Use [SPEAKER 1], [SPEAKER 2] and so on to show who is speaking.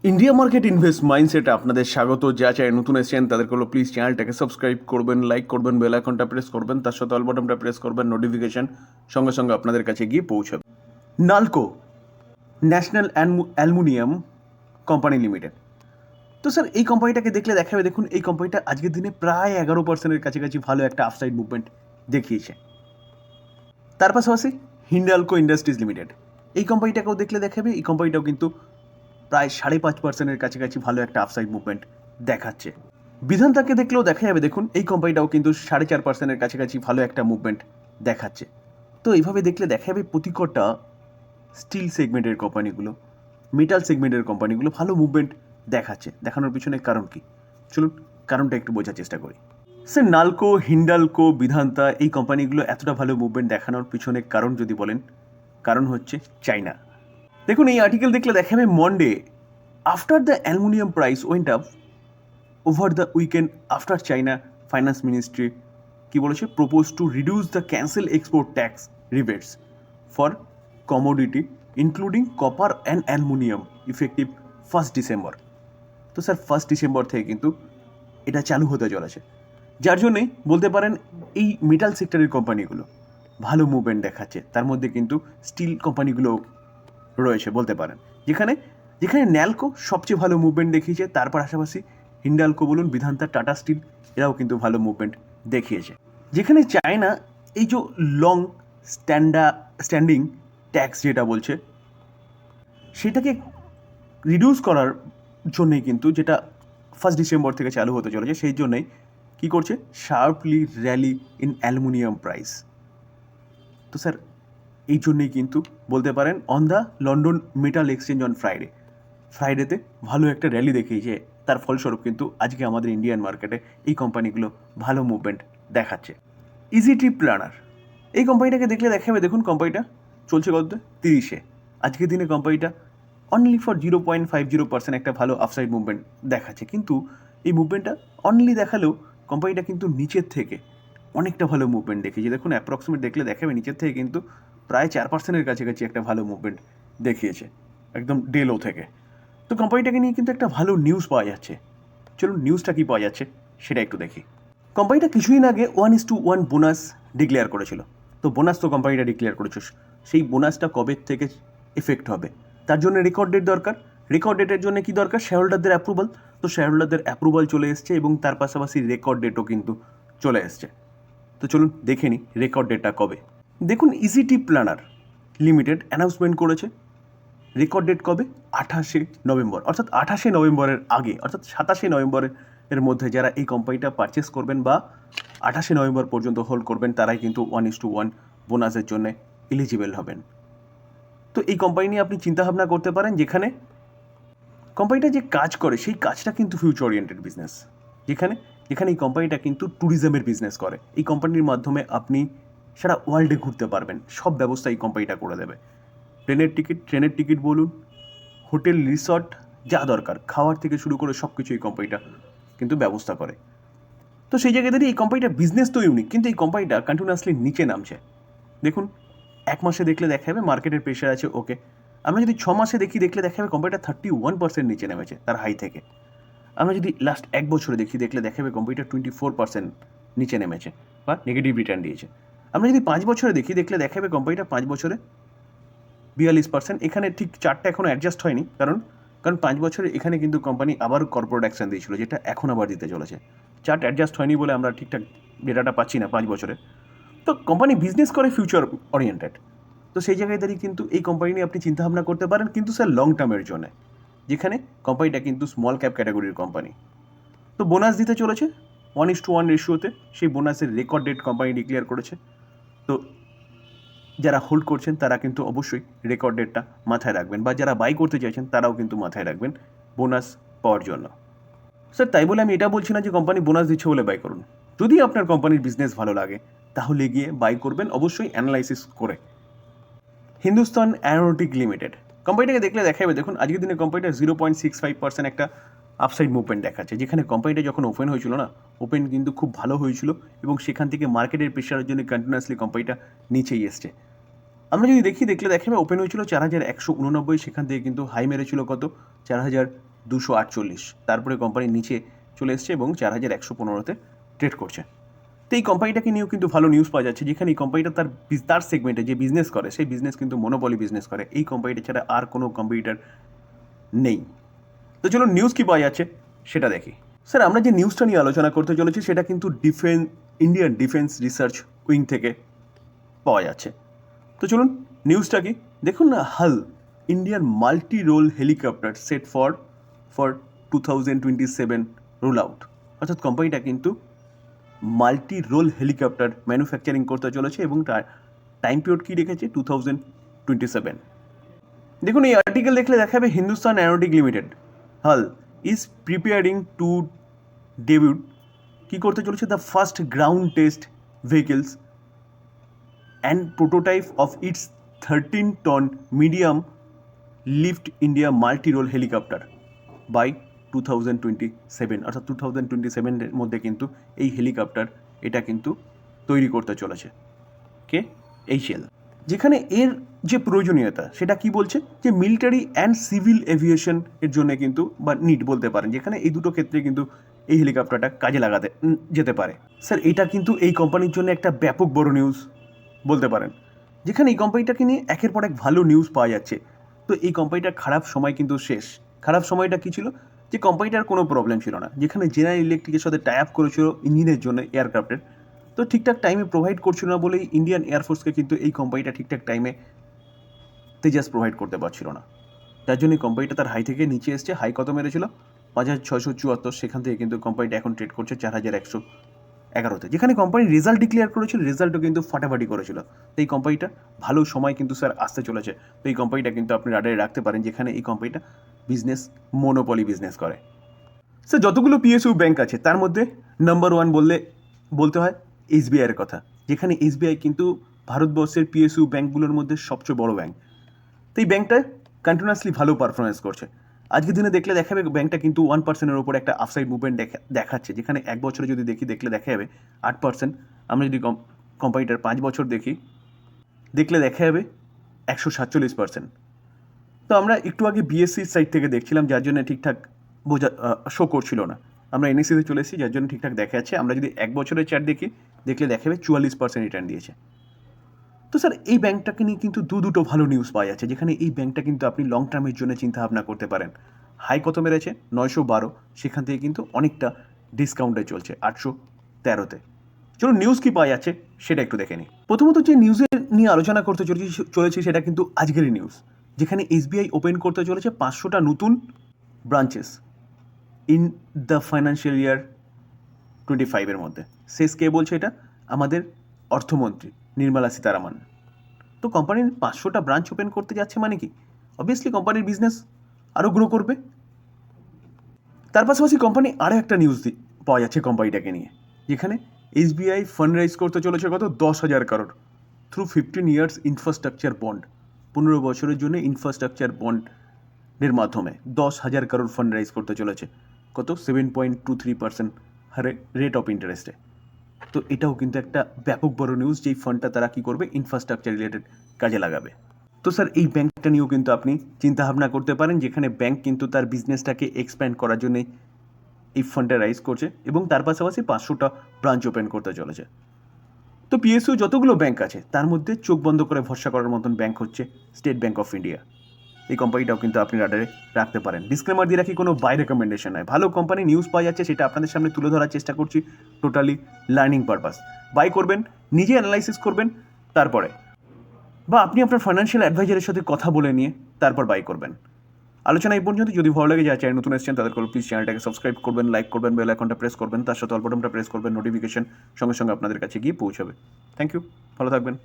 [SPEAKER 1] India market invest মাইন্ডসেটে আপনাদের স্বাগত। যা চাই নতুন এসেছেন তাদেরকে হলো প্লিজ চ্যানেলটাকে সাবস্ক্রাইব করবেন, লাইক করবেন, বেল আইকনটা প্রেস করবেন, তার সাথে অল বাটনটা প্রেস করবেন, নোটিফিকেশন সঙ্গে সঙ্গে আপনাদের কাছে গিয়ে পৌঁছাবে। NALCO national aluminium company limited. তো স্যার এই কোম্পানিটাকে দেখলে দেখাবে, দেখুন এই কোম্পানিটা আজকের দিনে প্রায় 11%-এর কাছাকাছি ভালো একটা আপসাইড মুভমেন্ট দেখিয়েছে। তার পাশাপাশি হিন্ডালকো ইন্ডাস্ট্রিজ লিমিটেড, এই কোম্পানিটাকেও দেখলে দেখাবে, এই কোম্পানিটাও কিন্তু প্রায় 5.5%-এর কাছাকাছি ভালো একটা আপসাইড মুভমেন্ট দেখাচ্ছে। বিধানটাকে দেখলেও দেখা যাবে, দেখুন এই কোম্পানিটাও কিন্তু 4.5%-এর কাছাকাছি ভালো একটা মুভমেন্ট দেখাচ্ছে। তো এইভাবে দেখলে দেখা যাবে প্রতিকটা স্টিল সেগমেন্টের কোম্পানিগুলো, মেটাল সেগমেন্টের কোম্পানিগুলো ভালো মুভমেন্ট দেখাচ্ছে। দেখানোর পিছনে কারণ কি, চলুন কারণটা একটু বোঝার চেষ্টা করি। স্যার নালকো, হিন্ডালকো, বিধান্তা এই কোম্পানিগুলো এতটা ভালো মুভমেন্ট দেখানোর পিছনে কারণ যদি বলেন, কারণ হচ্ছে চায়না। দেখুন এই আর্টিকেল দেখলে দেখাবে Monday after the aluminium price went up over the weekend after China finance ministry কি বলেছে, propose to reduce the cancel export tax rebates for commodity including copper and aluminium effective 1 December. তো sir 1 December থেকে কিন্তু এটা চালু হতে চলেছে, যার জন্যে বলতে পারেন এই মেটাল সেক্টরের কোম্পানিগুলো ভালো মুভমেন্ট দেখাচ্ছে। তার মধ্যে কিন্তু স্টিল কোম্পানিগুলো রয়েছে বলতে পারেন, যেখানে যেখানে ন্যালকো সবচেয়ে ভালো মুভমেন্ট দেখিয়েছে। তার পাশাপাশি হিন্ডালকো বলুন, বিধান্তা, টাটা স্টিল এরাও কিন্তু ভালো মুভমেন্ট দেখিয়েছে। যেখানে চায়না এই যে লং স্ট্যান্ডিং ট্যাক্স যেটা বলছে সেটাকে রিডিউস করার জন্যেই কিন্তু, যেটা 1 ডিসেম্বর থেকে চালু হতে চলেছে, সেই জন্যই কী করছে, sharply rally in aluminium price. তো স্যার এই জন্যেই কিন্তু বলতে পারেন on the London metal exchange on ফ্রাইডেতে ভালো একটা র্যালি দেখিয়েছে। তার ফলস্বরূপ কিন্তু আজকে আমাদের ইন্ডিয়ান মার্কেটে এই কোম্পানিগুলো ভালো মুভমেন্ট দেখাচ্ছে। ইজিটি প্ল্যানার, এই কোম্পানিটাকে দেখলে দেখাবে, দেখুন কোম্পানিটা চলছে কত, 30-এ। আজকের দিনে কোম্পানিটা অনলি ফর 0.50% একটা ভালো আপসাইড মুভমেন্ট দেখাচ্ছে। কিন্তু এই মুভমেন্টটা অনলি দেখালেও কোম্পানিটা কিন্তু নিচের থেকে অনেকটা ভালো মুভমেন্ট দেখিয়েছে। দেখুন অ্যাপ্রক্সিমেট দেখলে দেখাবে নিচের থেকে কিন্তু প্রায় 4%-এর কাছাকাছি একটা ভালো মুভমেন্ট দেখিয়েছে একদম ডে লো থেকে। তো কোম্পানিটাকে নিয়ে কিন্তু একটা ভালো নিউজ পাওয়া যাচ্ছে। চলুন নিউজটা কী পাওয়া যাচ্ছে সেটা একটু দেখি। কোম্পানিটা কিছুদিন আগে 1:1 বোনাস ডিক্লেয়ার করেছিল। তো বোনাস তো কোম্পানিটা ডিক্লেয়ার করেছে, সেই বোনাসটা কবে থেকে এফেক্ট হবে তার জন্য রেকর্ড ডেট দরকার। রেকর্ড ডেটের জন্য কি দরকার, শেয়ার হোল্ডারদের অ্যাপ্রুভাল। তো শেয়ার হোল্ডারদের অ্যাপ্রুভাল চলে এসছে এবং তার পাশাপাশি রেকর্ড ডেটও কিন্তু চলে এসছে। তো চলুন দেখে নিই রেকর্ড ডেটটা কবে। দেখুন ইজিটি প্ল্যানার লিমিটেড অ্যানাউন্সমেন্ট করেছে রেকর্ড ডেট কবে, 28শে নভেম্বর। অর্থাৎ 28শে নভেম্বরের আগে, অর্থাৎ 27শে নভেম্বরের মধ্যে যারা এই কোম্পানিটা পারচেস করবেন বা 28শে নভেম্বর পর্যন্ত হোল্ড করবেন, তারাই কিন্তু 1:1 বোনাসের জন্য এলিজিবল হবেন। তো এই কোম্পানি নিয়ে আপনি চিন্তাভাবনা করতে পারেন, যেখানে কোম্পানিটা যে কাজ করে সেই কাজটা কিন্তু ফিউচার ওরিয়েন্টেড বিজনেস, যেখানে যেখানে এই কোম্পানিটা কিন্তু ট্যুরিজমের বিজনেস করে। এই কোম্পানির মাধ্যমে আপনি সারা ওয়ার্ল্ডে ঘুরতে পারবেন, সব ব্যবস্থা এই কোম্পানিটা করে দেবে। ট্রেনের টিকিট বলুন, হোটেল, রিসর্ট, যা দরকার খাওয়ার থেকে শুরু করে সব কিছু এই কোম্পানিটা কিন্তু ব্যবস্থা করে। তো সেই জায়গায় দাঁড়িয়ে এই কোম্পানিটার বিজনেস তো ইউনিক, কিন্তু এই কোম্পানিটা কন্টিনিউয়াসলি নিচে নামছে। দেখুন 1 মাসে দেখলে দেখা যাবে মার্কেটের প্রেশার আছে, ওকে। আমরা যদি 6 মাসে দেখলে দেখা যাবে কোম্পানিটা 31% নিচে নেমেছে তার হাই থেকে। আমরা যদি লাস্ট 1 বছরে দেখলে দেখা যাবে কোম্পানিটা 24% নিচে নেমেছে বা নেগেটিভ রিটার্ন দিয়েছে। আমরা যদি 5 বছরে দেখলে দেখা যাবে কোম্পানিটা 5 বছরে 42%। এখানে ঠিক চার্টটা এখনও অ্যাডজাস্ট হয়নি, কারণ 5 বছরে এখানে কিন্তু কোম্পানি আবার কর্পোরেট অ্যাকশন দিয়েছিল, যেটা এখন আবার দিতে চলেছে। চার্ট অ্যাডজাস্ট হয়নি বলে আমরা ঠিকঠাক ডেটাটা পাচ্ছি না 5 বছরে। তো কোম্পানি বিজনেস করে ফিউচার ওরিয়েন্টেড। তো সেই জায়গায় দাঁড়িয়ে কিন্তু এই কোম্পানি নিয়ে আপনি চিন্তাভাবনা করতে পারেন, কিন্তু স্যার লং টার্মের জন্য, যেখানে কোম্পানিটা কিন্তু স্মল ক্যাপ ক্যাটাগরির কোম্পানি। তো বোনাস দিতে চলেছে 1:1 রেশিওতে, সেই বোনাসের রেকর্ড ডেট কোম্পানি ডিক্লেয়ার করেছে। তো যারা হোল্ড করছেন তারা কিন্তু অবশ্যই রেকর্ড ডেটটা মাথায় রাখবেন, বা যারা বাই করতে চাইছেন তারাও কিন্তু মাথায় রাখবেন বোনাস পাওয়ার জন্য। স্যার তাই বলে আমি এটা বলছি না যে কোম্পানি বোনাস দিচ্ছে বলে বাই করুন। যদি আপনার কোম্পানির বিজনেস ভালো লাগে তাহলে গিয়ে বাই করবেন, অবশ্যই অ্যানালাইসিস করে। হিন্দুস্তান অ্যারোনটিক লিমিটেড, কোম্পানিটাকে দেখলে দেখা যাবে, দেখুন আজকের দিনে কোম্পানিটা 0.65% একটা আপসাইড মুভমেন্ট দেখাচ্ছে। যেখানে কোম্পানিটা যখন ওপেন হয়েছিল না, ওপেন কিন্তু খুব ভালো হয়েছিল এবং সেখান থেকে মার্কেটের প্রেশারের জন্য কন্টিনিউয়াসলি কোম্পানিটা নিচেই এসছে। আমরা যদি দেখলে দেখা যাবে ওপেন হয়েছিল 4189, সেখান থেকে কিন্তু হাই মেরেছিল কত, 248, তারপরে কোম্পানির নিচে চলে এসছে এবং 4115-তে ট্রেড করছে। তো এই কোম্পানিটাকে নিয়েও কিন্তু ভালো নিউজ পাওয়া যাচ্ছে, যেখানে এই কোম্পানিটা তার সেগমেন্টে যে বিজনেস করে সেই বিজনেস কিন্তু মনোপলি বিজনেস করে। এই কোম্পানিটা ছাড়া আর কোনো কম্পিটিটর নেই। তো চলুন নিউজ কী পাওয়া যাচ্ছে সেটা দেখি। স্যার, আমরা যে নিউজটা নিয়ে আলোচনা করতে চলেছি সেটা কিন্তু ইন্ডিয়ান ডিফেন্স রিসার্চ উইং থেকে পাওয়া যাচ্ছে। তো চলুন নিউজটা কি দেখুন না। HAL Indian multi role helicopter set for 2027 roll out, অর্থাৎ কোম্পানিটা কিন্তু মাল্টি রোল হেলিকপ্টার ম্যানুফ্যাকচারিং করতে চলেছে এবং তার টাইম পিরিয়ড কী রেখেছে 2027। দেখুন এই আর্টিকেল দেখলে দেখাবে Hindustan aeronautic limited HAL is preparing to debut, কী করতে চলেছে, the first ground test vehicles and prototype of its 13-ton medium lift India multi role helicopter by 2027, অর্থাৎ 2027-এর মধ্যে কিন্তু এই হেলিকপ্টার এটা কিন্তু তৈরি করতে চলেছে কে HAL। যেখানে এর যে প্রয়োজনীয়তা সেটা কি বলছে, যে মিলিটারি অ্যান্ড সিভিল এভিয়েশন এর জন্য কিন্তু বা নিড বলতে পারেন, যেখানে এই দুটো ক্ষেত্রে কিন্তু এই হেলিকপ্টারটা কাজে লাগাতে যেতে পারে। স্যার, এটা কিন্তু এই কোম্পানির জন্য একটা ব্যাপক বড় নিউজ বলতে পারেন, যেখানে এই কোম্পানিটাকে নিয়ে একের পর এক ভালো নিউজ পাওয়া যাচ্ছে। তো এই কোম্পানিটার খারাপ সময় কিন্তু শেষ। খারাপ সময়টা কী ছিল, যে কোম্পানিটার কোনো প্রবলেম ছিল না, যেখানে জেনারেল ইলেকট্রিকের সাথে টাই আপ করেছিল ইঞ্জিনের জন্য এয়ারক্রাফটের, তো ঠিকঠাক টাইমে প্রোভাইড করছিল না বলেই ইন্ডিয়ান এয়ারফোর্সকে কিন্তু এই কোম্পানিটা ঠিকঠাক টাইমে তেজাস প্রোভাইড করতে পারছিল না। তার জন্য কোম্পানিটা তার হাই থেকে নিচে এসছে। হাই কত মেরেছিল 5674, সেখান থেকে কিন্তু কোম্পানিটা এখন ট্রেড করছে 4111-তে, যেখানে কোম্পানির রেজাল্ট ডিক্লেয়ার করেছিল, রেজাল্টও কিন্তু ফাটাফাটি করেছিল। তো এই কোম্পানিটা ভালো সময় কিন্তু স্যার আসতে চলেছে। তো এই কোম্পানিটা কিন্তু আপনি রাডারে রাখতে পারেন, যেখানে এই কোম্পানিটা বিজনেস মনোপলি বিজনেস করে। স্যার, যতগুলো PSU ব্যাংক আছে তার মধ্যে নাম্বার 1 বলতে হয় SBI-এর কথা, যেখানে SBI কিন্তু ভারতবর্ষের PSU ব্যাঙ্কগুলোর মধ্যে সবচেয়ে বড় ব্যাঙ্ক। তো এই ব্যাঙ্কটা কন্টিনিউয়াসলি ভালো পারফরমেন্স করছে। আজকের দিনে দেখলে দেখা যাবে ব্যাঙ্কটা কিন্তু 1%-এর ওপর একটা আপসাইড মুভমেন্ট দেখাচ্ছে, যেখানে এক বছরে যদি দেখলে দেখা যাবে 8%। আমরা যদি কোম্পানিটার 5 বছর দেখলে দেখা যাবে 147%। তো আমরা একটু আগে BSE সাইড থেকে দেখছিলাম, যার জন্য ঠিকঠাক শো করছিল না। আমরা NSE-তে চলে এসেছি, যার জন্য ঠিকঠাক দেখা যাচ্ছে। আমরা যদি এক বছরের চার্ট দেখলে দেখা যাবে 44% রিটার্ন দিয়েছে। তো স্যার, এই ব্যাংকটাকে নিয়ে কিন্তু দুটো ভালো নিউজ পাওয়া যাচ্ছে, যেখানে এই ব্যাংকটা কিন্তু আপনি লং টার্মের জন্য চিন্তা ভাবনা করতে পারেন। হাই কত মেরেছে 912, সেখান থেকে কিন্তু অনেকটা ডিসকাউন্টে চলছে 813-তে। চলুন নিউজ কী পাওয়া যাচ্ছে সেটা একটু দেখে নিই। প্রথমত যে নিউজের নিয়ে আলোচনা করতে চলেছি সেটা কিন্তু আজকেরই নিউজ, যেখানে SBI ওপেন করতে চলেছে 500টা নতুন branches in the financial year 25-এর মধ্যে। শেষ কে বলছে এটা? আমাদের অর্থমন্ত্রী নির্মলা সীতারামন। তো কোম্পানির 500টা ব্রাঞ্চ ওপেন করতে যাচ্ছে মানে কি, অবভিয়াসলি কোম্পানির বিজনেস আরও গ্রো করবে। তার পাশাপাশি কোম্পানি আরও একটা নিউজ পাওয়া যাচ্ছে কোম্পানিটাকে নিয়ে, যেখানে SBI ফান্ড রাইজ করতে চলেছে কত 10,000 crore through 15 years infrastructure bond. 15 বছরের জন্য ইনফ্রাস্ট্রাকচার বন্ডের মাধ্যমে 10,000 crore ফান্ড রাইজ করতে চলেছে কত 7.23% হারে রেট অফ ইন্টারেস্টে। তো এটাও কিন্তু একটা ব্যাপক বড় নিউজ, যেই ফান্ডটা তারা কী করবে, ইনফ্রাস্ট্রাকচার রিলেটেড কাজে লাগাবে। তো স্যার, এই ব্যাংকটা নিয়েও কিন্তু আপনি চিন্তাভাবনা করতে পারেন, যেখানে ব্যাংক কিন্তু তার বিজনেসটাকে এক্সপ্যান্ড করার জন্যে এই ফান্ডটা রাইজ করছে এবং তার পাশাপাশি 500টা ব্রাঞ্চ ওপেন করতে চলেছে। তো PSU যতগুলো ব্যাংক আছে তার মধ্যে চোখ বন্ধ করে ভরসা করার মতন ব্যাংক হচ্ছে স্টেট ব্যাংক অফ ইন্ডিয়া। এই কোম্পানিটাও কিন্তু আপনি রাডারে রাখতে পারেন। ডিসক্লেমার দিয়ে রাখি, কোনো বাই রেকমেন্ডেশন নয়। ভালো কোম্পানি নিউজ পাওয়া যাচ্ছে, সেটা আপনাদের সামনে তুলে ধরার চেষ্টা করছি, টোটালি লার্নিং পারপাস। বাই করবেন, নিজে অ্যানালাইসিস করবেন, তারপরে বা আপনি আপনার ফাইন্যান্সিয়াল অ্যাডভাইজারের সাথে কথা বলে নিয়ে তারপর বাই করবেন। আলোচনা এই পর্যন্ত। যদি ভালো লাগে, যারা চ্যানেল নতুন এসেছেন তাদের প্লিজ চ্যানেলটাকে সাবস্ক্রাইব করবেন, লাইক করবেন, বেল আইকনটা প্রেস করবেন, তার সাথে অল বাটনটা প্রেস করবেন, নোটিফিকেশন সঙ্গে সঙ্গে আপনাদের কাছে গিয়ে পৌঁছাবে। থ্যাংক ইউ, ভালো থাকবেন।